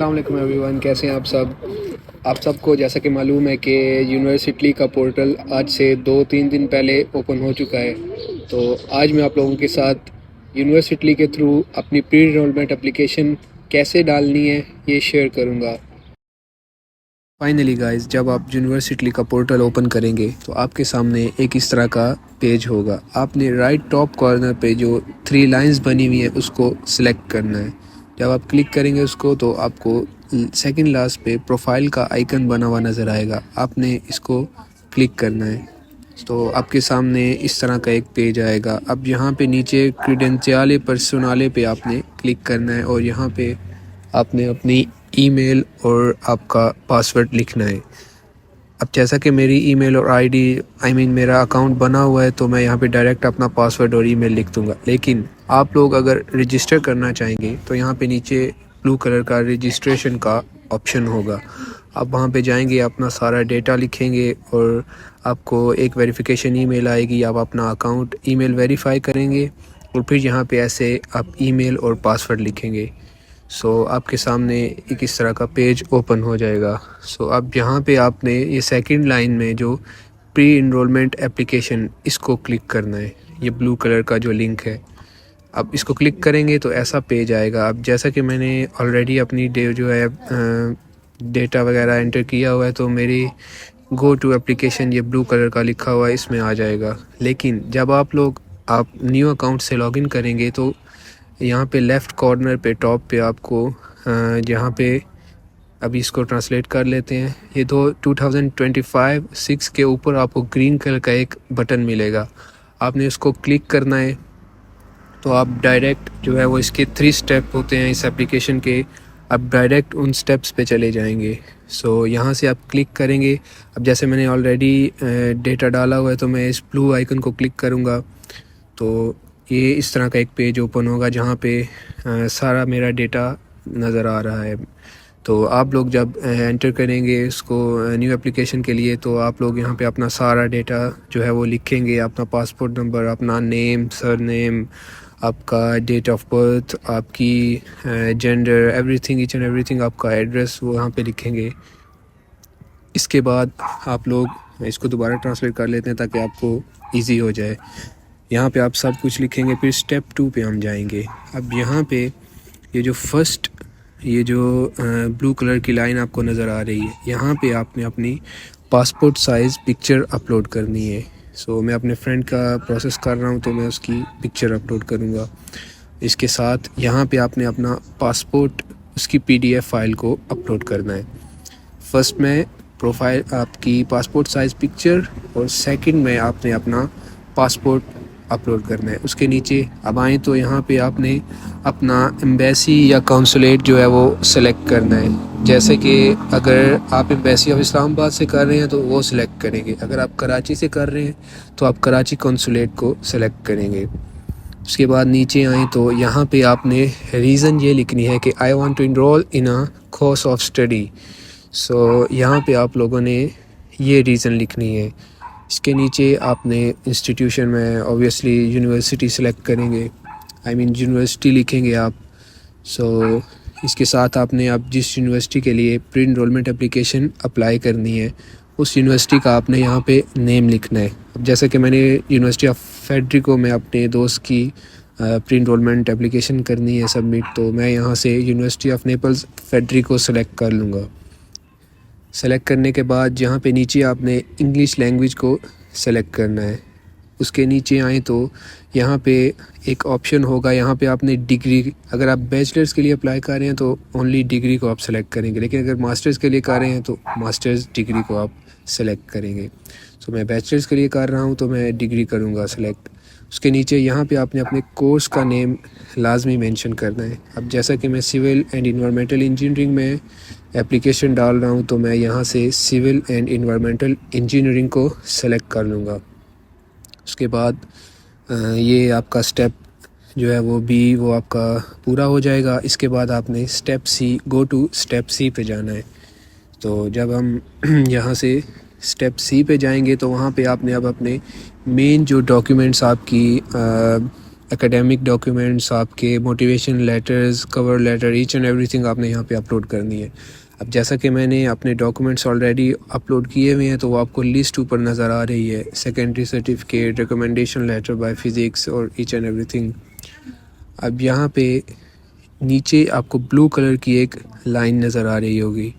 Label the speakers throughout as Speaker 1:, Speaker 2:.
Speaker 1: अस्सलाम वालेकुम एवरीवन, कैसे हैं आप सब। आप सबको जैसा कि मालूम है कि यूनिवर्सिटी का पोर्टल आज से 2-3 दिन पहले ओपन हो चुका है। तो आज मैं आप लोगों के साथ यूनिवर्सिटी के थ्रू अपनी प्री एनरोलमेंट एप्लीकेशन कैसे डालनी है ये शेयर करूंगा। फाइनली गाइस, जब आप यूनिवर्सिटी का पोर्टल ओपन करेंगे तो आपके सामने एक इस तरह का पेज होगा। आपने राइट टॉप कॉर्नर पे जो 3 लाइंस बनी हुई है उसको सिलेक्ट करना है। जब आप क्लिक करेंगे उसको तो आपको सेकंड लास्ट पे प्रोफाइल का आइकन बना हुआ नज़र आएगा। आपने इसको क्लिक करना है तो आपके सामने इस तरह का एक पेज आएगा। अब यहाँ पे नीचे क्रीडेंशियले पर्सोनाले पे आपने क्लिक करना है और यहाँ पे आपने अपनी ईमेल और आपका पासवर्ड लिखना है। अब जैसा कि मेरी ईमेल और आईडी मेरा अकाउंट बना हुआ है तो मैं यहाँ पे डायरेक्ट अपना पासवर्ड और ईमेल लिख दूँगा। लेकिन आप लोग अगर रजिस्टर करना चाहेंगे तो यहाँ पे नीचे ब्लू कलर का रजिस्ट्रेशन का ऑप्शन होगा। आप वहाँ पे जाएंगे, अपना सारा डेटा लिखेंगे और आपको एक वेरिफिकेशन ईमेल आएगी। आप अपना अकाउंट ईमेल वेरीफाई करेंगे और फिर यहाँ पे ऐसे आप ईमेल और पासवर्ड लिखेंगे। आपके सामने एक इस तरह का पेज ओपन हो जाएगा। अब यहाँ पे आपने ये सेकंड लाइन में जो प्री इनरोलमेंट एप्लीकेशन इसको क्लिक करना है। ये ब्लू कलर का जो लिंक है, अब इसको क्लिक करेंगे तो ऐसा पेज आएगा। अब जैसा कि मैंने ऑलरेडी अपनी डेटा वगैरह एंटर किया हुआ है तो मेरी गो टू एप्लीकेशन ये ब्लू कलर का लिखा हुआ है इसमें आ जाएगा। लेकिन जब आप न्यू अकाउंट से लॉगिन करेंगे तो यहाँ पे लेफ़्ट कॉर्नर पे टॉप पे आपको जहाँ पे अभी इसको ट्रांसलेट कर लेते हैं, ये 2025-6 के ऊपर आपको ग्रीन कलर का एक बटन मिलेगा। आपने उसको क्लिक करना है तो आप डायरेक्ट जो है वो इसके 3 स्टेप होते हैं इस एप्लीकेशन के, आप डायरेक्ट उन स्टेप्स पे चले जाएंगे। यहाँ से आप क्लिक करेंगे। अब जैसे मैंने ऑलरेडी डेटा डाला हुआ है तो मैं इस ब्लू आइकन को क्लिक करूँगा तो ये इस तरह का एक पेज ओपन होगा जहाँ पे सारा मेरा डेटा नज़र आ रहा है। तो आप लोग जब एंटर करेंगे इसको न्यू एप्लीकेशन के लिए तो आप लोग यहाँ पे अपना सारा डेटा जो है वो लिखेंगे। अपना पासपोर्ट नंबर, अपना नेम, सरनेम, आपका डेट ऑफ बर्थ, आपकी gender, everything, each and everything, आपका एड्रेस वो यहाँ पे लिखेंगे। इसके बाद आप लोग इसको दोबारा ट्रांसलेट कर लेते हैं ताकि आपको ईजी हो जाए। यहाँ पे आप सब कुछ लिखेंगे। फिर स्टेप 2 पे हम जाएंगे। अब यहाँ पे ये जो ब्लू कलर की लाइन आपको नज़र आ रही है, यहाँ पे आपने अपनी पासपोर्ट साइज़ पिक्चर अपलोड करनी है। मैं अपने फ्रेंड का प्रोसेस कर रहा हूँ तो मैं उसकी पिक्चर अपलोड करूँगा। इसके साथ यहाँ पे आपने अपना पासपोर्ट उसकी PDF फाइल को अपलोड करना है। फर्स्ट में प्रोफाइल आपकी पासपोर्ट साइज़ पिक्चर और सेकंड में आपने अपना पासपोर्ट अपलोड करना है। उसके नीचे अब आएँ तो यहाँ पे आपने अपना एम्बेसी या कौंसुलेट जो है वो सिलेक्ट करना है। जैसे कि अगर आप एम्बेसी ऑफ इस्लामाबाद से कर रहे हैं तो वो सिलेक्ट करेंगे। अगर आप कराची से कर रहे हैं तो आप कराची कौंसुलेट को सिलेक्ट करेंगे। उसके बाद नीचे आएँ तो यहाँ पे आपने रीज़न ये लिखनी है कि I want to enroll in a course of study. यहाँ पे आप लोगों ने ये रीज़न लिखनी है। इसके नीचे आपने इंस्टीट्यूशन में ऑब्वियसली यूनिवर्सिटी सेलेक्ट करेंगे, यूनिवर्सिटी लिखेंगे आप। इसके साथ आपने आप जिस यूनिवर्सिटी के लिए प्री इनरोलमेंट एप्लीकेशन अप्लाई करनी है उस यूनिवर्सिटी का आपने यहाँ पे नेम लिखना है। अब जैसे कि मैंने यूनिवर्सिटी ऑफ फेडरिको में अपने दोस्त की प्री इनरोलमेंट एप्लीकेशन करनी है सबमिट, तो मैं यहाँ से university of Naples Federico select कर लूँगा। सेलेक्ट करने के बाद यहाँ पे नीचे आपने इंग्लिश लैंग्वेज को सेलेक्ट करना है। उसके नीचे आए तो यहाँ पे एक ऑप्शन होगा, यहाँ पे आपने डिग्री, अगर आप बैचलर्स के लिए अप्लाई कर रहे हैं तो ओनली डिग्री को आप सेलेक्ट करेंगे, लेकिन अगर मास्टर्स के लिए कर रहे हैं तो मास्टर्स डिग्री को आप सेलेक्ट करेंगे। मैं बैचलर्स के लिए कर रहा हूँ तो मैं डिग्री करूँगा सेलेक्ट। उसके नीचे यहाँ पे आपने अपने कोर्स का नेम लाजमी मेंशन करना है। अब जैसा कि मैं सिविल एंड इन्वायरमेंटल इंजीनियरिंग में एप्लीकेशन डाल रहा हूँ तो मैं यहाँ से सिविल एंड इन्वायरमेंटल इंजीनियरिंग को सेलेक्ट कर लूँगा। उसके बाद ये आपका स्टेप जो है वो आपका पूरा हो जाएगा। इसके बाद आपने स्टेप सी पे जाना है। तो जब हम यहाँ से स्टेप सी पे जाएंगे तो वहाँ पे आपने अब अपने मेन जो डॉक्यूमेंट्स आपकी एकेडमिक डॉक्यूमेंट्स, आपके motivation letters, cover letter, each and everything आपने यहाँ पे अपलोड करनी है। अब जैसा कि मैंने अपने डॉक्यूमेंट्स ऑलरेडी अपलोड किए हुए हैं तो वो आपको लिस्ट ऊपर नज़र आ रही है, secondary certificate, recommendation letter by physics और ईच एंड एवरीथिंग। अब यहाँ पे नीचे आपको ब्लू कलर की एक लाइन नज़र आ रही होगी,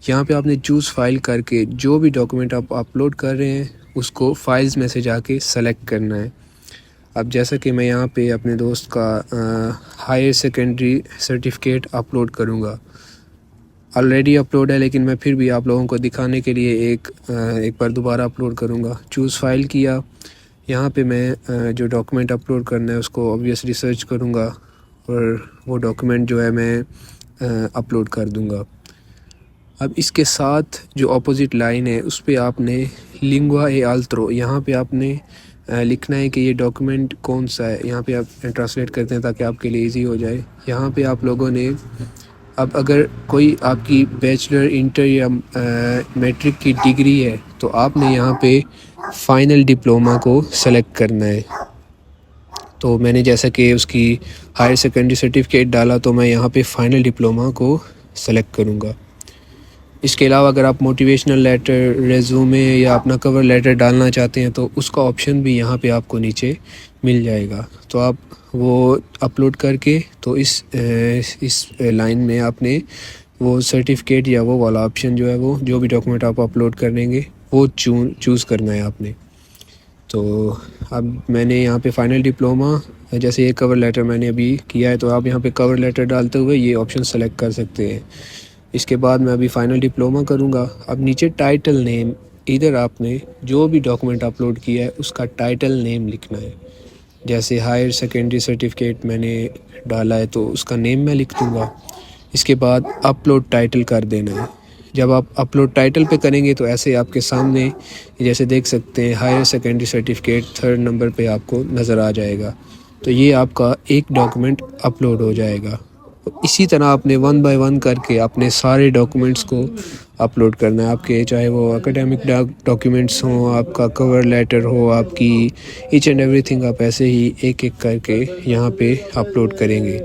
Speaker 1: यहाँ पे आपने चूज़ फाइल करके जो भी डॉक्यूमेंट आप अपलोड कर रहे हैं उसको फाइल्स में से जाके सेलेक्ट करना है। अब जैसा कि मैं यहाँ पे अपने दोस्त का हायर सेकेंडरी सर्टिफिकेट अपलोड करूँगा, ऑलरेडी अपलोड है लेकिन मैं फिर भी आप लोगों को दिखाने के लिए एक बार दोबारा अपलोड करूँगा। चूज़ फाइल किया, यहाँ पे मैं जो डॉक्यूमेंट अपलोड करना है उसको ऑब्वियसली सर्च करूँगा और वो डॉक्यूमेंट जो है मैं अपलोड कर दूँगा। अब इसके साथ जो अपोजिट लाइन है उस पर आपने लिंगुआ ए आल्त्रो, यहाँ पे आपने लिखना है कि ये डॉक्यूमेंट कौन सा है। यहाँ पे आप ट्रांसलेट करते हैं ताकि आपके लिए इजी हो जाए। यहाँ पे आप लोगों ने अब अगर कोई आपकी बैचलर, इंटर या मैट्रिक की डिग्री है तो आपने यहाँ पे फ़ाइनल डिप्लोमा को सेलेक्ट करना है। तो मैंने जैसा कि उसकी हायर सेकेंडरी सर्टिफिकेट डाला तो मैं यहाँ पे फ़ाइनल डिप्लोमा को सेलेक्ट करूँगा। इसके अलावा अगर आप मोटिवेशनल लेटर, रेज़्यूमे या अपना कवर लेटर डालना चाहते हैं तो उसका ऑप्शन भी यहाँ पे आपको नीचे मिल जाएगा। तो आप वो अपलोड करके तो इस लाइन में आपने वो सर्टिफिकेट या वो वाला ऑप्शन जो है वो जो भी डॉक्यूमेंट आप अपलोड करेंगे वो चूज़ करना है आपने। तो अब मैंने यहाँ पे फ़ाइनल डिप्लोमा, जैसे ये कवर लेटर मैंने अभी किया है तो आप यहाँ पे कवर लेटर डालते हुए ये ऑप्शन सेलेक्ट कर सकते हैं। इसके बाद मैं अभी फ़ाइनल डिप्लोमा करूँगा। अब नीचे टाइटल नेम, इधर आपने जो भी डॉक्यूमेंट अपलोड किया है उसका टाइटल नेम लिखना है। जैसे हायर सेकेंडरी सर्टिफिकेट मैंने डाला है तो उसका नेम मैं लिख दूँगा। इसके बाद अपलोड टाइटल कर देना है। जब आप अपलोड टाइटल पे करेंगे तो ऐसे आपके सामने जैसे देख सकते हैं higher secondary certificate 3rd number पे आपको नज़र आ जाएगा। तो ये आपका एक डॉक्यूमेंट अपलोड हो जाएगा। इसी तरह आपने 1 बाय 1 करके अपने सारे डॉक्यूमेंट्स को अपलोड करना है। आपके चाहे वो एकेडमिक डॉक्यूमेंट्स हों, आपका कवर लेटर हो, आपकी ईच एंड एवरीथिंग आप ऐसे ही एक एक करके यहाँ पे अपलोड करेंगे।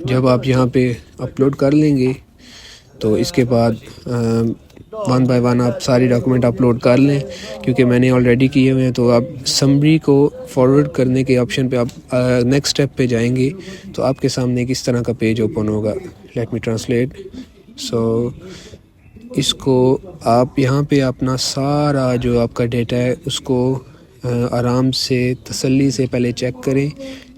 Speaker 1: जब आप यहाँ पे अपलोड कर लेंगे तो इसके बाद 1 बाय 1 आप सारी डॉक्यूमेंट अपलोड कर लें, क्योंकि मैंने ऑलरेडी किए हुए हैं। तो आप समरी को फॉरवर्ड करने के ऑप्शन पे आप नेक्स्ट स्टेप पे जाएंगे तो आपके सामने किस तरह का पेज ओपन होगा। Let me translate. सो इसको आप यहाँ पे अपना सारा जो आपका डेटा है उसको आराम से तसल्ली से पहले चेक करें।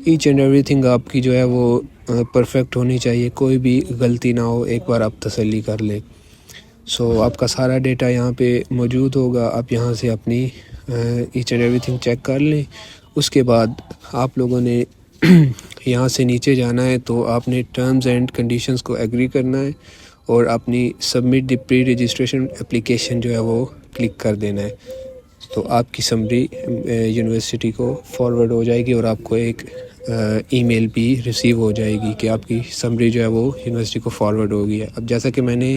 Speaker 1: ईच एंड एवरीथिंग आपकी जो है वो परफेक्ट होनी चाहिए, कोई भी गलती ना हो, एक बार आप तसल्ली कर लें। सो आपका सारा डेटा यहाँ पे मौजूद होगा। आप यहाँ से अपनी ईच एंड एवरीथिंग चेक कर लें। उसके बाद आप लोगों ने यहाँ से नीचे जाना है तो आपने टर्म्स एंड कंडीशंस को एग्री करना है और अपनी submit the pre registration application जो है वो क्लिक कर देना है। तो आपकी समरी यूनिवर्सिटी को फॉरवर्ड हो जाएगी और आपको एक ईमेल भी रिसीव हो जाएगी कि आपकी समरी जो है वो यूनिवर्सिटी को फॉरवर्ड हो गई है। अब जैसा कि मैंने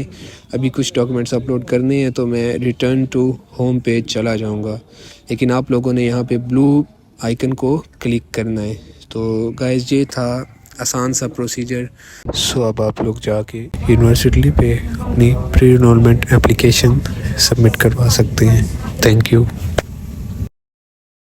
Speaker 1: अभी कुछ डॉक्यूमेंट्स अपलोड करने हैं तो मैं रिटर्न टू होम पेज चला जाऊंगा, लेकिन आप लोगों ने यहाँ पे ब्लू आइकन को क्लिक करना है। तो गाइस ये था आसान सा प्रोसीजर। सो अब आप लोग जाके यूनिवर्सिटी पे अपनी प्री एनरोलमेंट एप्लीकेशन सबमिट करवा सकते हैं। Thank you.